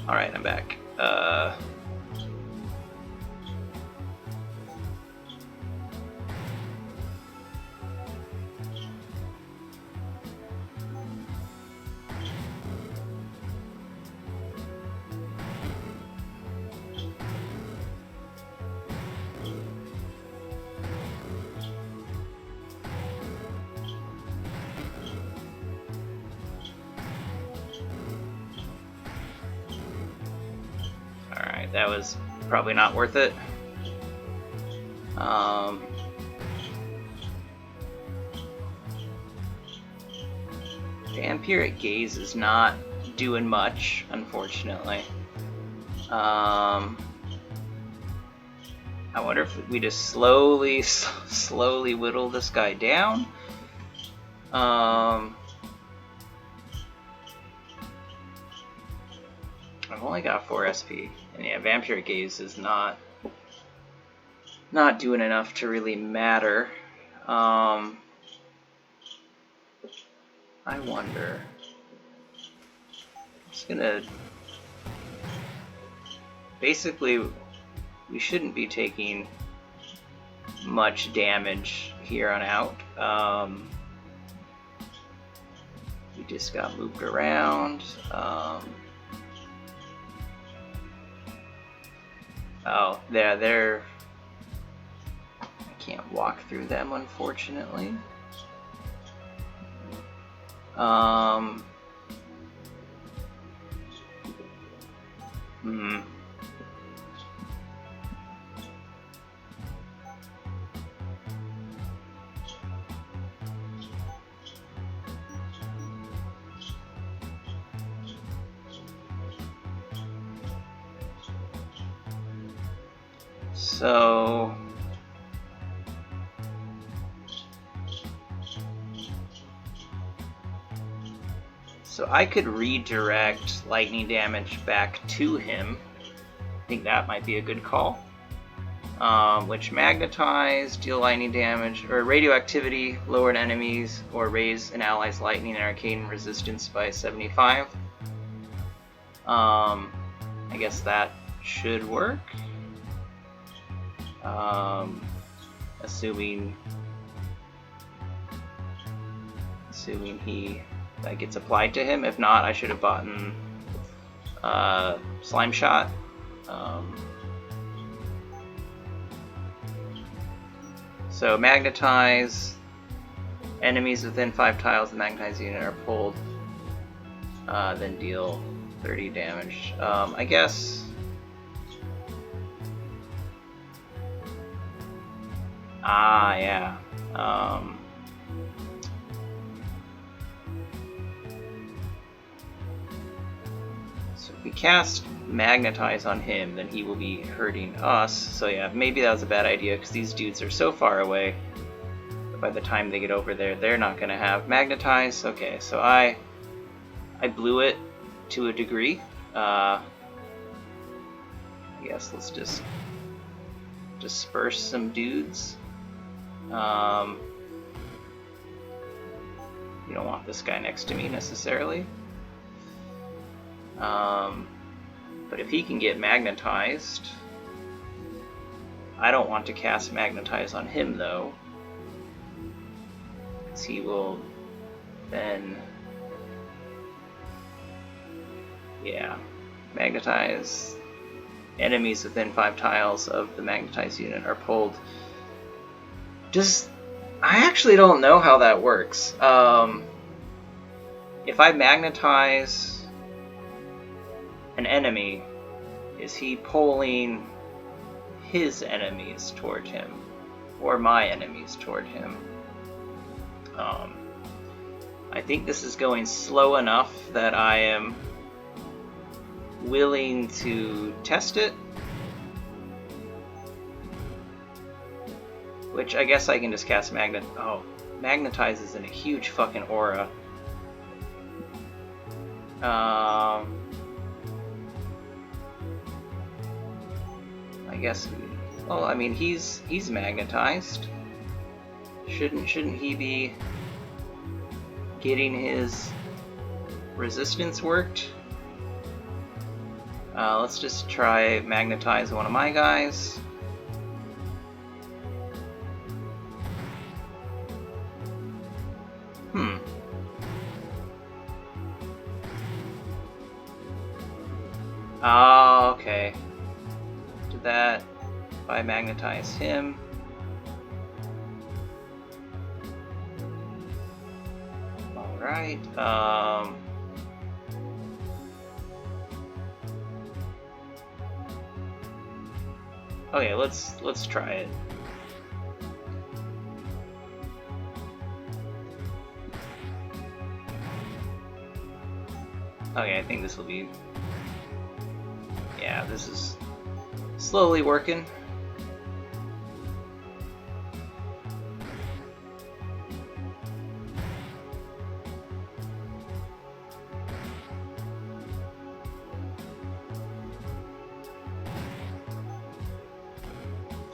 Alright, I'm back. That was probably not worth it. Vampiric Gaze is not doing much, unfortunately. I wonder if we just slowly whittle this guy down. I've only got 4 SP, and yeah, Vampiric Gaze is not doing enough to really matter. I wonder. I'm just gonna. Basically, we shouldn't be taking much damage here on out. We just got moved around. Oh, they're. I can't walk through them, unfortunately. So I could redirect lightning damage back to him. I think that might be a good call. Which magnetize, deal lightning damage, or radioactivity, lower an enemies, or raise an ally's lightning and arcane resistance by 75. I guess that should work. Assuming that gets applied to him. If not, I should have bought Slime Shot. So magnetize, enemies within 5 tiles of the magnetized unit are pulled, then deal 30 damage. I guess Ah, yeah. So if we cast Magnetize on him, then he will be hurting us. So yeah, maybe that was a bad idea, because these dudes are so far away. By the time they get over there, they're not going to have Magnetize. Okay, so I blew it to a degree. I guess let's just disperse some dudes. You don't want this guy next to me necessarily. But if he can get Magnetized, I don't want to cast Magnetize on him though, because he will then, yeah, Magnetize. Enemies within 5 tiles of the Magnetized unit are pulled. I actually don't know how that works. If I Magnetize an enemy, is he pulling his enemies toward him, or my enemies toward him? I think this is going slow enough that I am willing to test it, which I guess I can just cast Magnetize is in a huge fucking aura. I guess, well, I mean, he's Magnetized. Shouldn't he be getting his resistance worked? Let's just try Magnetize one of my guys. Oh, okay. Did that if I Magnetize him. Alright, okay, let's try it. Okay, I think this will be, yeah, this is slowly working.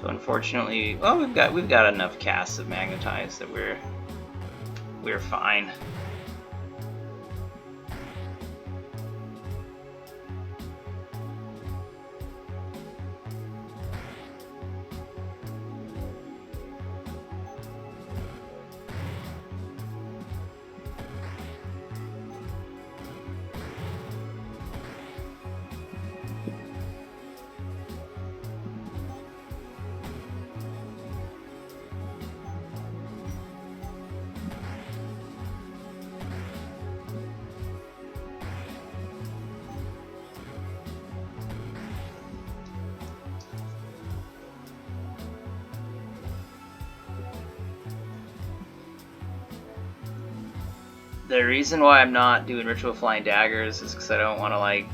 So unfortunately, well, we've got enough casts of Magnetize that we're fine. The reason why I'm not doing Ritual Flying Daggers is because I don't want to like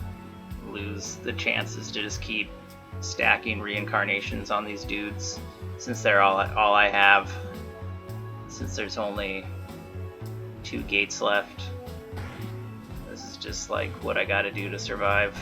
lose the chances to just keep stacking reincarnations on these dudes, since they're all I have. Since there's only 2 gates left, this is just like what I gotta do to survive.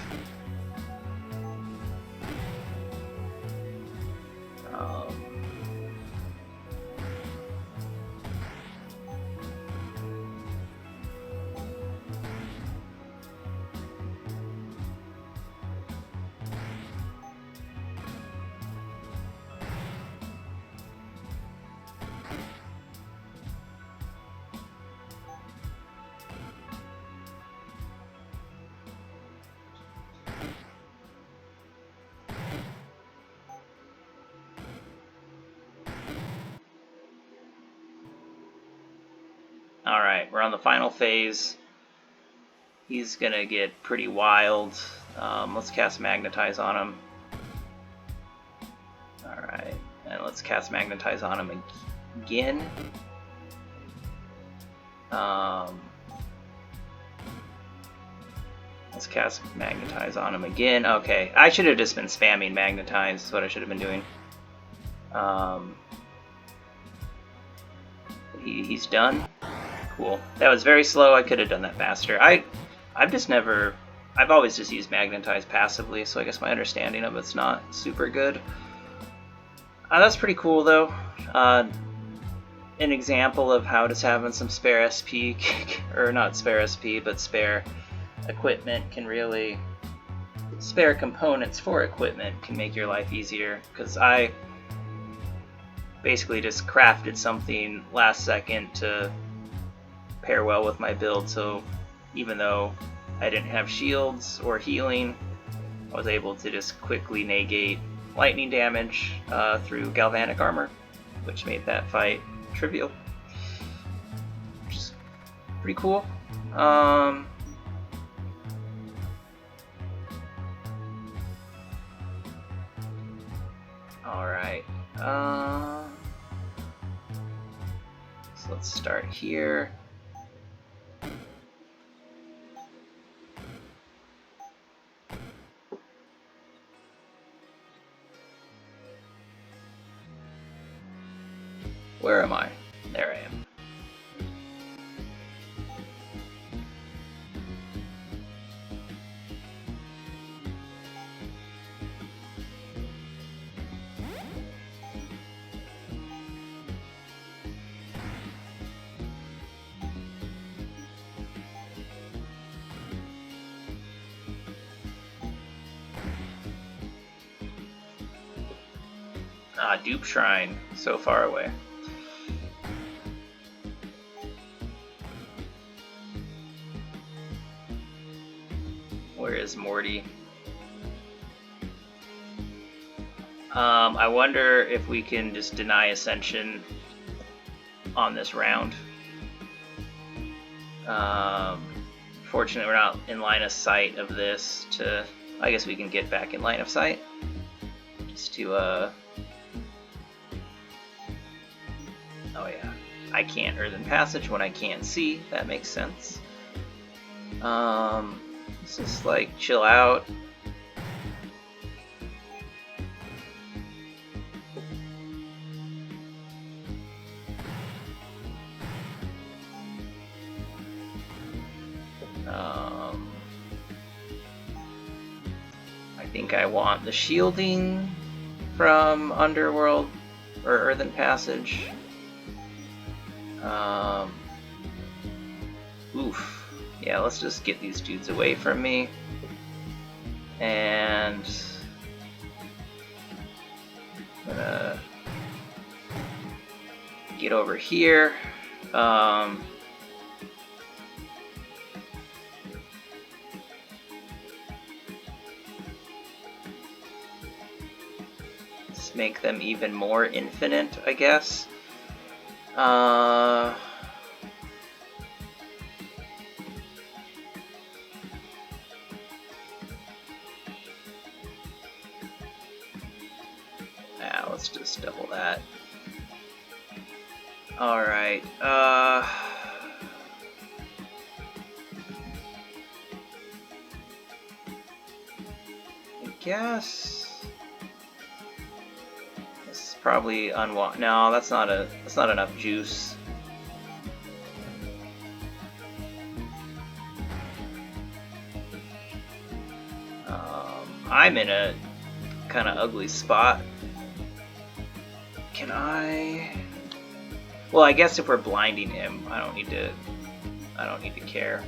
Alright, we're on the final phase. He's gonna get pretty wild. Let's cast Magnetize on him. Alright, and let's cast Magnetize on him again. Let's cast Magnetize on him again. Okay, I should have just been spamming Magnetize. That's what I should have been doing. He's done. Cool. That was very slow. I could have done that faster. I've always just used Magnetize passively, so I guess my understanding of it's not super good. That's pretty cool, though. An example of how just having some spare SP, or not spare SP, but spare equipment can really... Spare components for equipment can make your life easier, because I basically just crafted something last second to pair well with my build, so even though I didn't have shields or healing, I was able to just quickly negate lightning damage through galvanic armor, which made that fight trivial, which is pretty cool. Alright, so let's start here. Where am I? There I am. Dupe Shrine, so far away. Where is Morty? I wonder if we can just deny Ascension on this round. Fortunately, we're not in line of sight of this to... I guess we can get back in line of sight. Just to, oh yeah. I can't Earthen Passage when I can't see. That makes sense. Let's just, like, chill out. I think I want the shielding from Underworld or Earthen Passage. Oof. Yeah, let's just get these dudes away from me. And I'm gonna get over here. Let's make them even more infinite, I guess. Let's just double that. Alright, I guess this is probably unwanted. No, that's not enough juice. I'm in a kind of ugly spot. Can I? Well, I guess if we're blinding him, I don't need to care.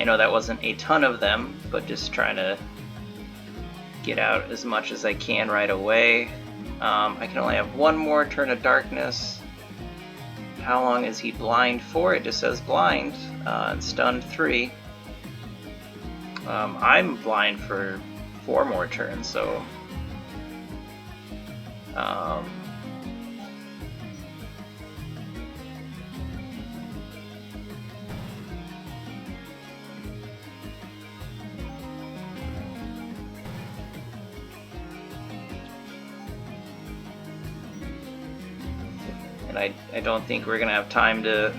I know that wasn't a ton of them, but just trying to get out as much as I can right away. I can only have one more Turn of Darkness. how long is he blind for? It just says blind, and stunned 3. I'm blind for 4 more turns, so and I don't think we're gonna have time to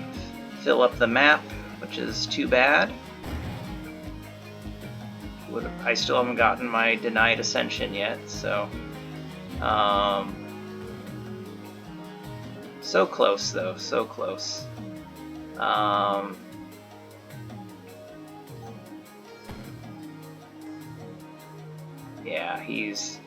fill up the map, which is too bad. I still haven't gotten my denied ascension yet, so so close though, so close. Yeah, he's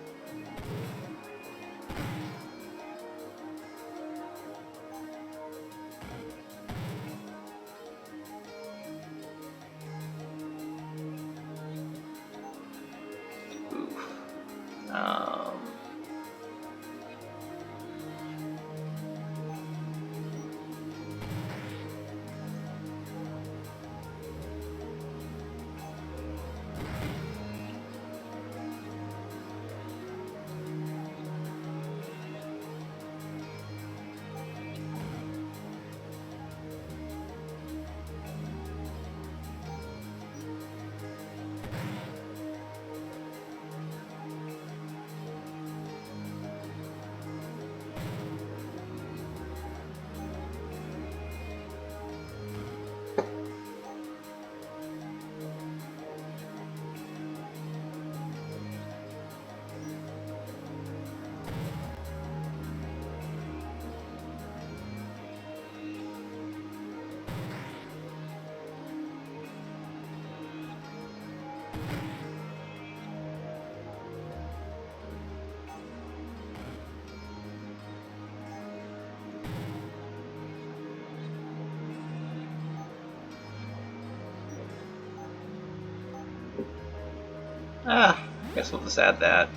guess we'll just add that.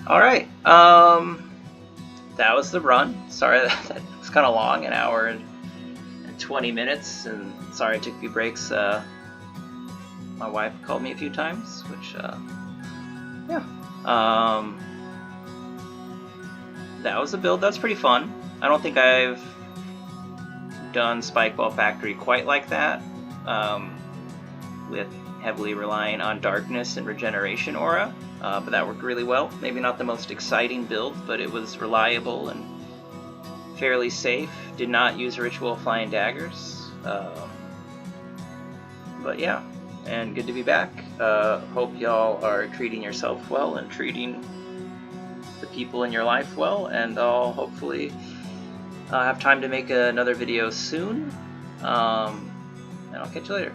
Alright, that was the run. Sorry that was kind of long, an hour and 20 minutes, and sorry I took a few breaks. My wife called me a few times, which, yeah. That was a build that's pretty fun. I don't think I've done Spikeball Factory quite like that, with heavily relying on Darkness and Regeneration Aura, but that worked really well. Maybe not the most exciting build, but it was reliable and fairly safe. Did not use Ritual Flying Daggers, but yeah, and good to be back. Hope y'all are treating yourself well and treating the people in your life well, and I'll hopefully have time to make another video soon, and I'll catch you later.